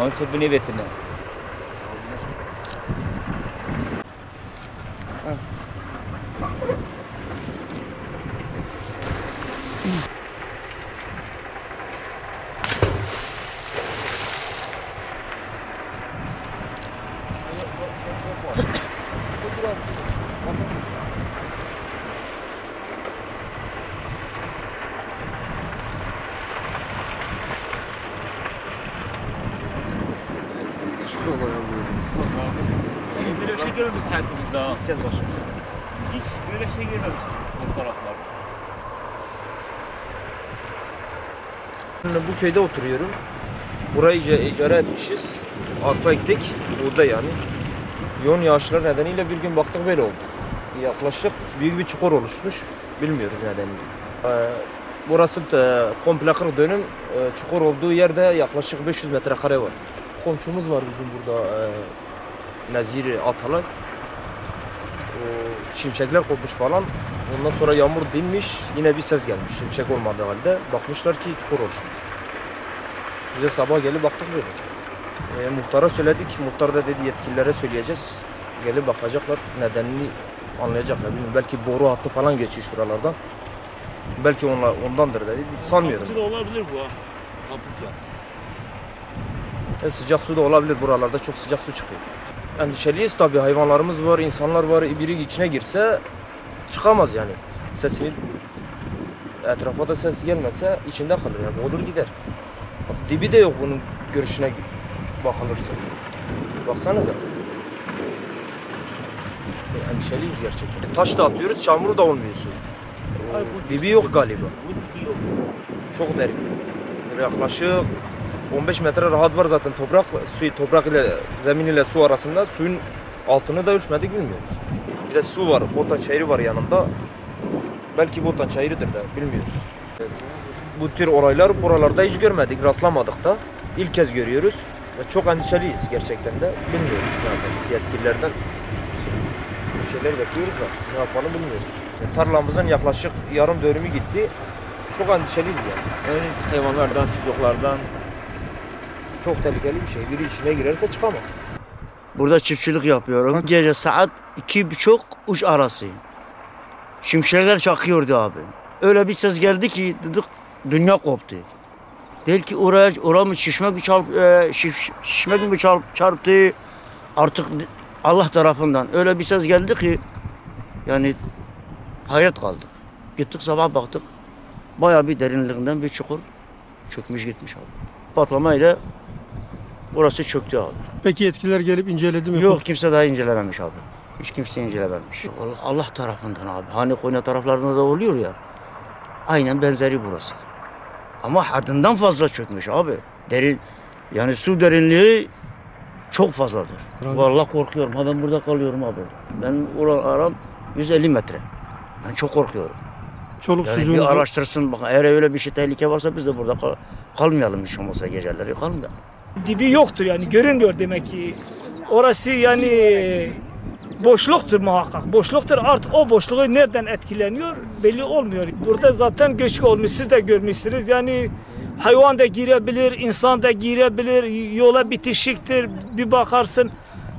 Onun için bunu veteriner. Böyle bir şey görmemiş hayatımızda. Gel başımıza. Hiç böyle şey görmemiştik bu taraflarda. Bu köyde oturuyorum. Burayı icara etmişiz. Arpa ektik. Burada yani. Yoğun yağışlar nedeniyle bir gün baktık böyle oldu. Yaklaşık büyük bir çukur oluşmuş. Bilmiyoruz nedenini. Burası da komple 40 dönüm. Çukur olduğu yerde yaklaşık 500 metrekare var. Komşumuz var bizim burada. Nazir Atalay. O şimşekler kopmuş falan. Ondan sonra yağmur dinmiş. Yine bir ses gelmiş. Şimşek olmadığı halde. Bakmışlar ki çukur oluşmuş. Bize sabah gelip baktık böyle. Muhtara söyledik. Muhtar da dedi yetkililere söyleyeceğiz. Gelip bakacaklar. Nedenini anlayacaklar. Bilmiyorum. Belki boru hattı falan geçiyor şuralardan. Belki ondandır dedi. Sanmıyorum. Kapıcı da olabilir bu ha. Kapıcı. Sıcak su da olabilir. Buralarda çok sıcak su çıkıyor. Endişeliyiz tabii. Hayvanlarımız var, insanlar var. Biri içine girse çıkamaz yani. Sesini etrafa da ses gelmese içinde kalır yani. Olur gider. Dibi de yok bunun görüşüne bakılırsa. Baksanıza. Endişeliyiz gerçekten. Taş da atıyoruz, çamur da olmuyor su. Dibi yok galiba. Çok derin. Yaklaşık 15 metre rahat var zaten toprak ile zemin ile su arasında. Suyun altını da ölçmedik bilmiyoruz. Bir de su var, botan çayırı var yanında. Belki botan çayırıdır da bilmiyoruz. Bu tür olaylar buralarda hiç görmedik, rastlamadık da. İlk kez görüyoruz. Ve çok endişeliyiz gerçekten de. Bilmiyoruz ne yapacağız yetkililerden. Bir şeyler bekliyoruz da ne yapalım bilmiyoruz. Tarlamızın yaklaşık yarım dönümü gitti. Çok endişeliyiz yani. Yani hayvanlardan, çocuklardan. Çok tehlikeli bir şey. Biri içine girerse çıkamaz. Burada çiftçilik yapıyorum. Gece saat 2:30-3 arası. Şimşekler çakıyordu abi. Öyle bir ses geldi ki dedik dünya koptu. Değil ki oraya mı şişmek mi çarptı artık Allah tarafından. Öyle bir ses geldi ki yani hayret kaldık. Gittik sabah baktık. Bayağı bir derinliğinden bir çukur çökmüş gitmiş abi. Patlamayla orası çöktü abi. Peki yetkililer gelip inceledi mi? Yok kimse daha incelememiş abi. Hiç kimse incelememiş. Allah tarafından abi. Hani Konya taraflarında da oluyor ya. Aynen benzeri burası. Ama haddinden fazla çökmüş abi. Derin yani su derinliği çok fazladır. Vallahi korkuyorum. Ha ben burada kalıyorum abi. Ben aram 150 metre. Ben çok korkuyorum. Çoluk Yani bir araştırsın bak eğer öyle bir şey tehlike varsa biz de burada kalmayalım hiç olmazsa geceleri kalmayalım. Dibi yoktur yani görünmüyor demek ki. Orası yani boşluktur muhakkak. Boşluktur artık o boşluğu nereden etkileniyor belli olmuyor. Burada zaten göçük olmuş siz de görmüşsünüz yani hayvan da girebilir, insan da girebilir, yola bitişiktir bir bakarsın.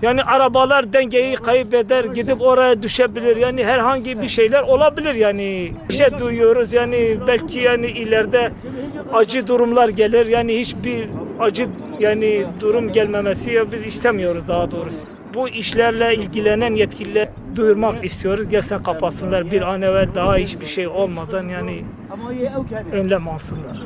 Yani arabalar dengeyi kaybeder, gidip oraya düşebilir. Yani herhangi bir şeyler olabilir yani. Bir şey duyuyoruz yani belki yani ileride acı durumlar gelir. Yani hiçbir acı yani durum gelmemesi ya biz istemiyoruz daha doğrusu. Bu işlerle ilgilenen yetkililer duyurmak istiyoruz. Gelsin kapatsınlar bir an evvel daha hiçbir şey olmadan yani önlem alsınlar.